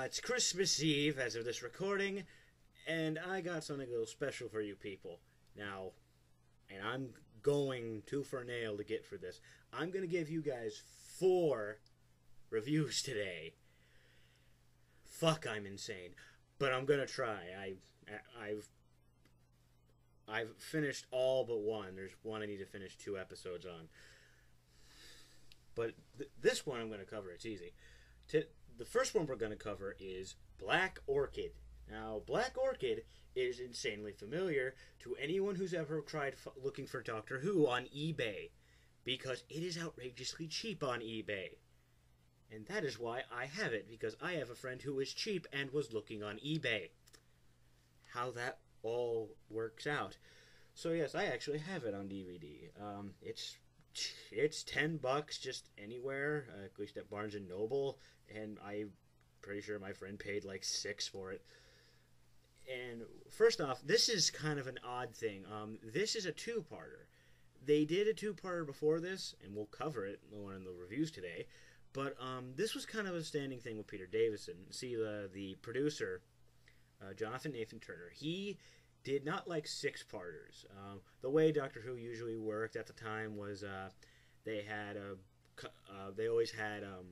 It's Christmas Eve as of this recording, and I got something a little special for you people. Now, and I'm going tooth for nail to get for this. I'm going to give you guys 4 reviews today. Fuck, I'm insane. But I'm going to try. I've finished all but one. There's one I need to finish 2 episodes on. But this one I'm going to cover. It's easy. The first one we're going to cover is Black Orchid. Now, Black Orchid is insanely familiar to anyone who's ever tried looking for Doctor Who on eBay, because it is outrageously cheap on eBay. And that is why I have it, because I have a friend who is cheap and was looking on eBay. How that all works out. So yes, I actually have it on DVD. It's $10 just anywhere, at least at Barnes & Noble, and I'm pretty sure my friend paid like $6 for it. And first off, this is kind of an odd thing. This is a 2-parter. They did a 2-parter before this, and we'll cover it in one of the reviews today, but this was kind of a standing thing with Peter Davison. See, the producer, Jonathan Nathan Turner, he did not like 6-parters. The way Doctor Who usually worked at the time was they always had a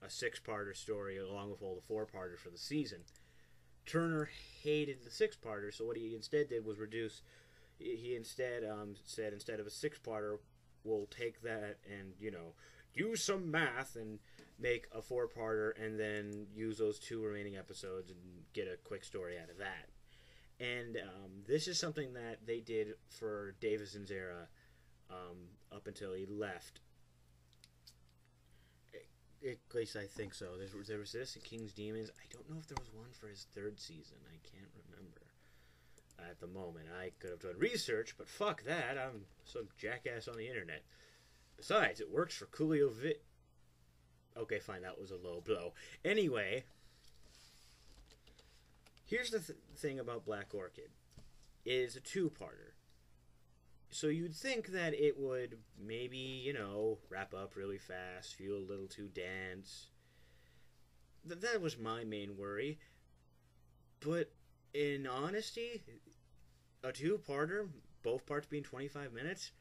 6-parter story along with all the 4-parters for the season. Turner hated the 6-parter, so what he instead did was reduce. He instead said, instead of a 6-parter, we'll take that and use some math and make a 4-parter, and then use those 2 remaining episodes and get a quick story out of that. And this is something that they did for Davison's era up until he left. At least I think so. There was this and King's Demons. I don't know if there was one for his 3rd season. I can't remember at the moment. I could have done research, but fuck that. I'm some jackass on the internet. Besides, it works for Coolio Okay, fine. That was a low blow. Anyway, here's the thing about Black Orchid. It is a 2-parter. So you'd think that it would maybe, wrap up really fast, feel a little too dense. That was my main worry. But in honesty, a 2-parter, both parts being 25 minutes,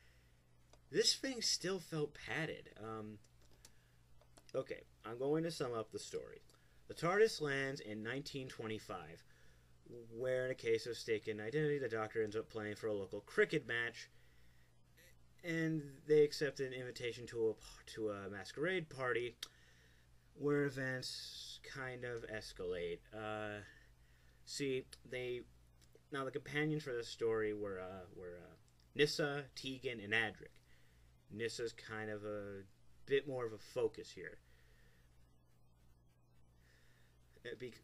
this thing still felt padded. Okay, I'm going to sum up the story. The TARDIS lands in 1925, where in a case of mistaken identity, the Doctor ends up playing for a local cricket match, and they accept an invitation to a masquerade party, where events kind of escalate. Now the companions for this story were Nyssa, Tegan, and Adric. Nyssa's kind of a bit more of a focus here,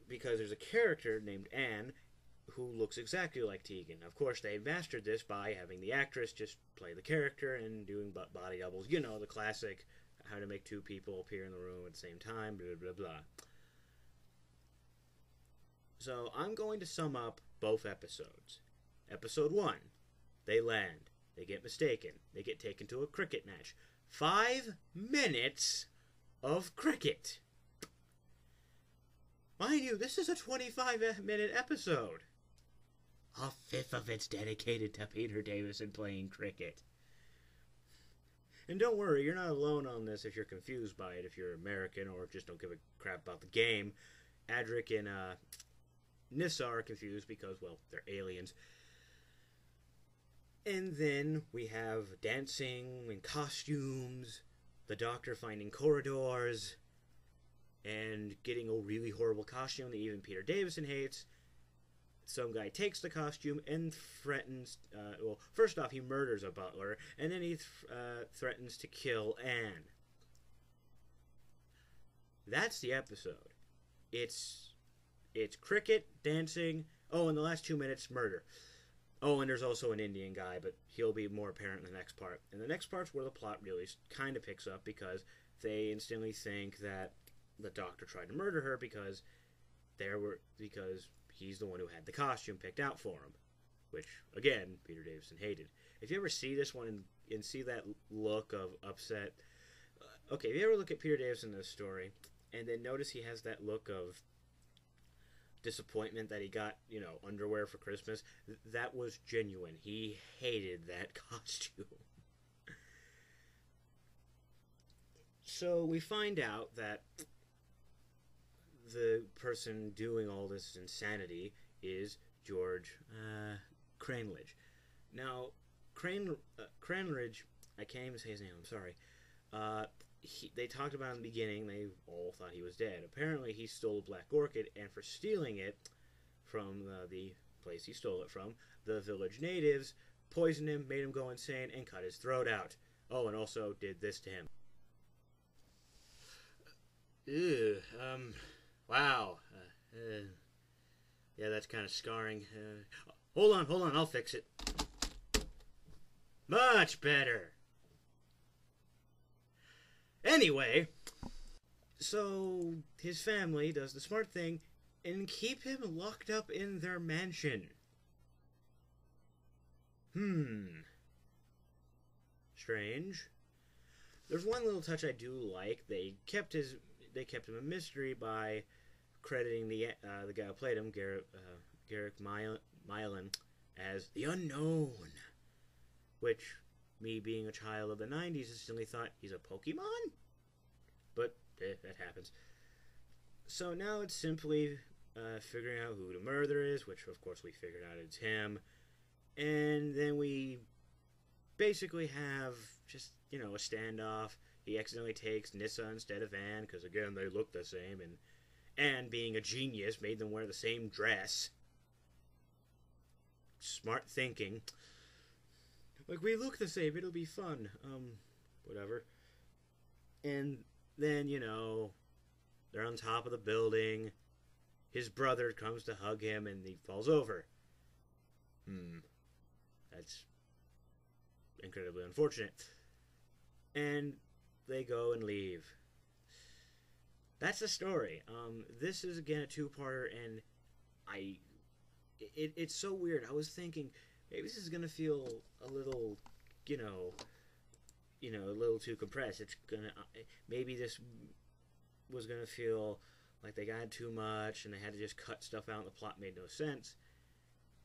because there's a character named Anne who looks exactly like Tegan. Of course, they mastered this by having the actress just play the character and doing body doubles. The classic, how to make 2 people appear in the room at the same time, blah, blah, blah. So, I'm going to sum up both episodes. Episode 1, they land. They get mistaken. They get taken to a cricket match. 5 minutes of cricket. Mind you, this is a 25-minute episode. A 5th of it's dedicated to Peter Davison playing cricket. And don't worry, you're not alone on this if you're confused by it, if you're American or just don't give a crap about the game. Adric and Nyssa are confused because, well, they're aliens. And then we have dancing and costumes, the Doctor finding corridors, and getting a really horrible costume that even Peter Davison hates. Some guy takes the costume and threatens, first off, he murders a butler, and then he threatens to kill Anne. That's the episode. It's cricket, dancing, in the last 2 minutes, murder. Oh, and there's also an Indian guy, but he'll be more apparent in the next part. And the next part's where the plot really kind of picks up, because they instantly think that the Doctor tried to murder her because he's the one who had the costume picked out for him, which, again, Peter Davison hated. If you ever see this one and see that look of upset, okay, if you ever look at Peter Davison in this story, and then notice he has that look of disappointment that he got, underwear for Christmas, that was genuine. He hated that costume. So we find out that the person doing all this insanity is George Cranledge. Now, Cranledge, I can't even say his name, I'm sorry. They talked about in the beginning, they all thought he was dead. Apparently, he stole Black Orchid, and for stealing it from the place he stole it from, the village natives poisoned him, made him go insane, and cut his throat out. Oh, and also did this to him. Wow. Yeah, that's kind of scarring. Hold on, I'll fix it. Much better. Anyway, so his family does the smart thing and keep him locked up in their mansion. Strange. There's one little touch I do like. They kept him a mystery by crediting the guy who played him, Garrick Mylan, as the Unknown. Which, me being a child of the 90s, instantly thought he's a Pokemon? But, that happens. So now it's simply figuring out who the murderer is, which of course we figured out it's him. And then we basically have just, a standoff. He accidentally takes Nissa instead of Anne, because again, they look the same, and Anne, being a genius, made them wear the same dress. Smart thinking. Like, we look the same, it'll be fun. Whatever. And then, they're on top of the building. His brother comes to hug him, and he falls over. That's incredibly unfortunate. And they go and leave. That's the story. This is, again, a two-parter, and it's so weird. I was thinking, maybe this is going to feel a little, a little too compressed. It's going to, maybe this was going to feel like they got too much, and they had to just cut stuff out, and the plot made no sense.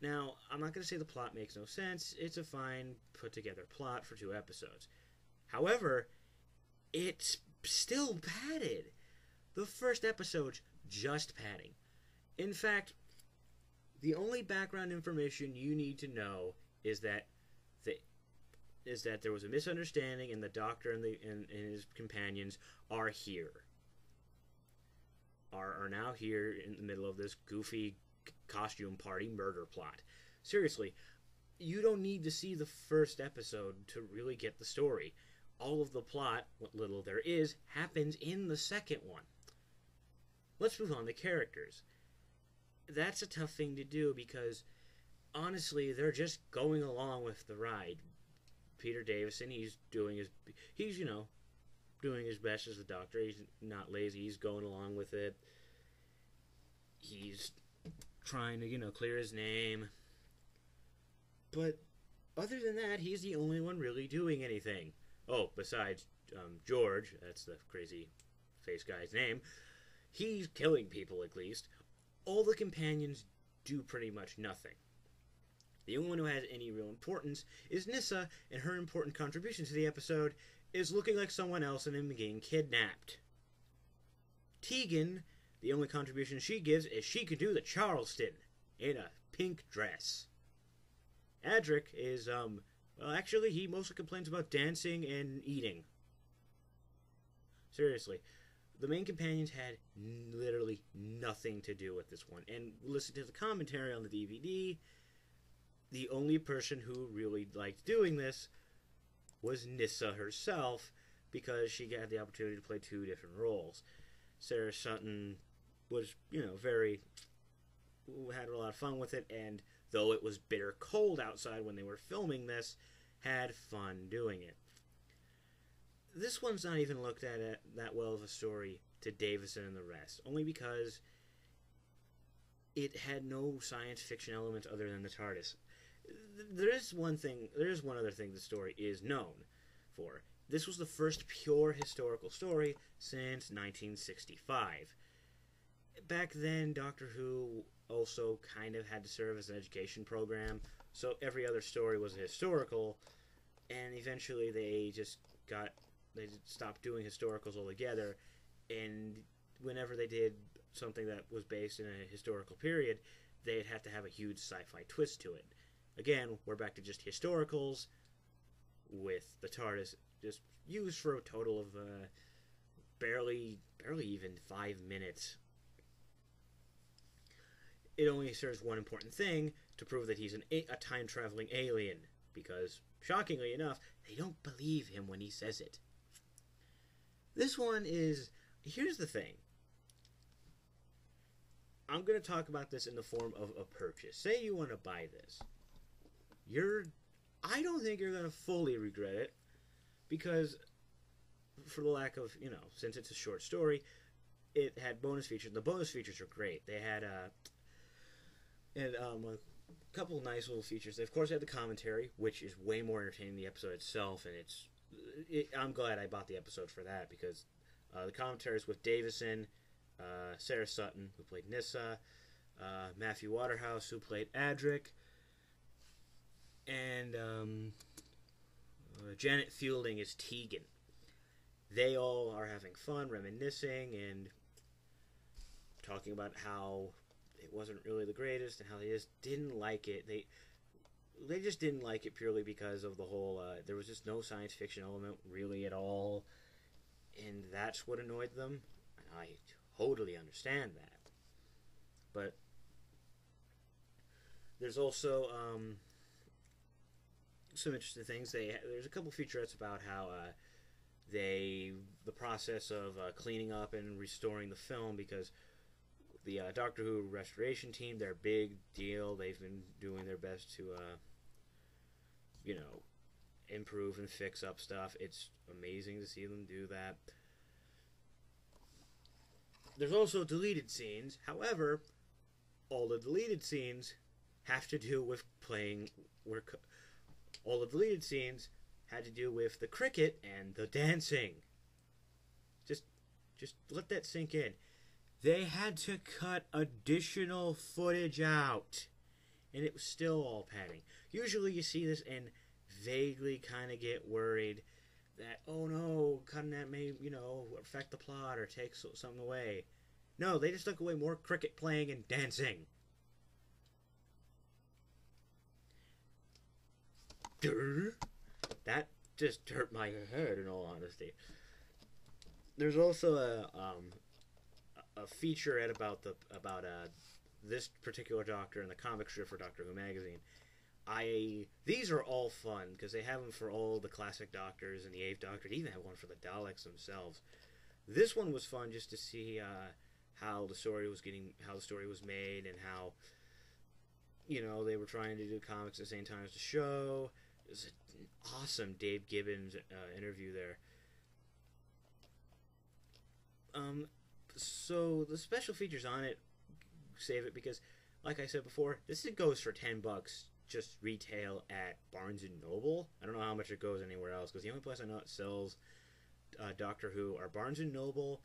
Now, I'm not going to say the plot makes no sense. It's a fine, put-together plot for 2 episodes. However, it's still padded. The first episode's just padding. In fact, the only background information you need to know is that there was a misunderstanding, and the Doctor and his companions are here. Are now here in the middle of this goofy costume party murder plot. Seriously, you don't need to see the first episode to really get the story. All of the plot, what little there is, happens in the second one. Let's move on to characters. That's a tough thing to do because, honestly, they're just going along with the ride. Peter Davison, he's doing his best as the Doctor. He's not lazy. He's going along with it. He's trying to, clear his name. But other than that, he's the only one really doing anything. Oh, besides George, that's the crazy face guy's name. He's killing people, at least. All the companions do pretty much nothing. The only one who has any real importance is Nissa, and her important contribution to the episode is looking like someone else and then getting kidnapped. Tegan, the only contribution she gives is she could do the Charleston in a pink dress. Adric is, actually, he mostly complains about dancing and eating. Seriously. The main companions had literally nothing to do with this one. And listen to the commentary on the DVD. The only person who really liked doing this was Nissa herself, because she got the opportunity to play 2 different roles. Sarah Sutton was, had a lot of fun with it, and though it was bitter cold outside when they were filming this, had fun doing it. This one's not even looked at that well of a story to Davison and the rest, only because it had no science fiction element other than the TARDIS. There is one other thing the story is known for. This was the first pure historical story since 1965. back then, Doctor Who also kind of had to serve as an education program, so every other story was historical, and eventually they stopped doing historicals altogether, and whenever they did something that was based in a historical period, they'd have to have a huge sci-fi twist to it. Again, we're back to just historicals, with the TARDIS just used for a total of barely even 5 minutes. It only serves one important thing, to prove that he's a time-traveling alien, because, shockingly enough, they don't believe him when he says it. This one is... Here's the thing. I'm going to talk about this in the form of a purchase. Say you want to buy this. I don't think you're going to fully regret it, because for the lack of, since it's a short story, it had bonus features. The bonus features are great. They had a couple of nice little features. They, of course, had the commentary, which is way more entertaining than the episode itself, and I'm glad I bought the episode for that, because the commentary is with Davison, Sarah Sutton, who played Nyssa, Matthew Waterhouse, who played Adric, and Janet Fielding is Tegan. They all are having fun, reminiscing, and talking about how it wasn't really the greatest, and how they just didn't like it. They just didn't like it purely because of the whole, there was just no science fiction element really at all, and that's what annoyed them. And I totally understand that. But there's also some interesting things. There's a couple featurettes about how the process of cleaning up and restoring the film, because the Doctor Who restoration team, they're a big deal. They've been doing their best to improve and fix up stuff. It's amazing to see them do that. There's also deleted scenes. However, all the deleted scenes have to do with all the deleted scenes had to do with the cricket and the dancing. Just let that sink in. They had to cut additional footage out, and it was still all padding. Usually you see this and vaguely kind of get worried that, oh no, cutting that may, affect the plot or take something away. No, they just took away more cricket playing and dancing. That just hurt my head, in all honesty. There's also a featurette about this particular Doctor in the comic strip for Doctor Who magazine. These are all fun because they have them for all the classic Doctors and the Eighth Doctor. They even have one for the Daleks themselves. This one was fun just to see how the story was made, and how they were trying to do comics at the same time as the show. It was an awesome Dave Gibbons interview there. So the special features on it save it, because, like I said before, this goes for $10 just retail at Barnes and Noble. I don't know how much it goes anywhere else, because the only place I know it sells Doctor Who are Barnes and Noble,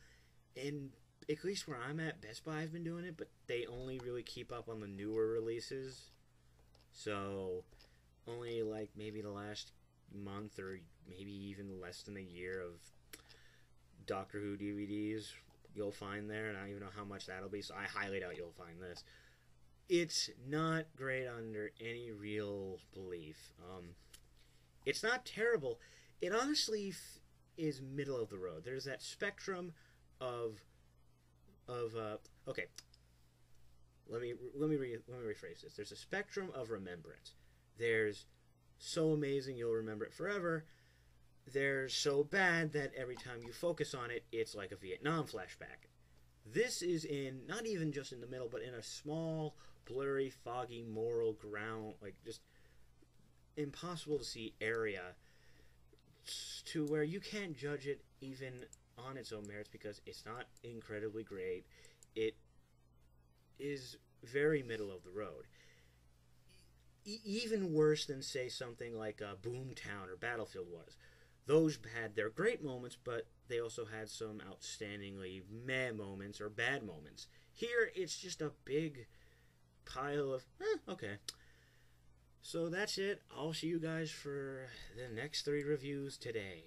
and at least where I'm at, Best Buy have been doing it, but they only really keep up on the newer releases. So only like maybe the last month, or maybe even less than a year, of Doctor Who DVDs you'll find there, and I don't even know how much that'll be, so I highly doubt you'll find this. It's not great under any real belief. It's not terrible. It honestly is middle of the road. There's that spectrum of okay. Let me rephrase this. There's a spectrum of remembrance. There's so amazing you'll remember it forever. There's so bad that every time you focus on it, it's like a Vietnam flashback. This is not even just in the middle, but in a small, blurry, foggy, moral ground, like just impossible to see area, to where you can't judge it even on its own merits, because it's not incredibly great. It is very middle of the road. Even worse than, say, something like Boomtown or Battlefield was. Those had their great moments, but they also had some outstandingly meh moments or bad moments. Here, it's just a big pile of, okay. So that's it. I'll see you guys for the next 3 reviews today.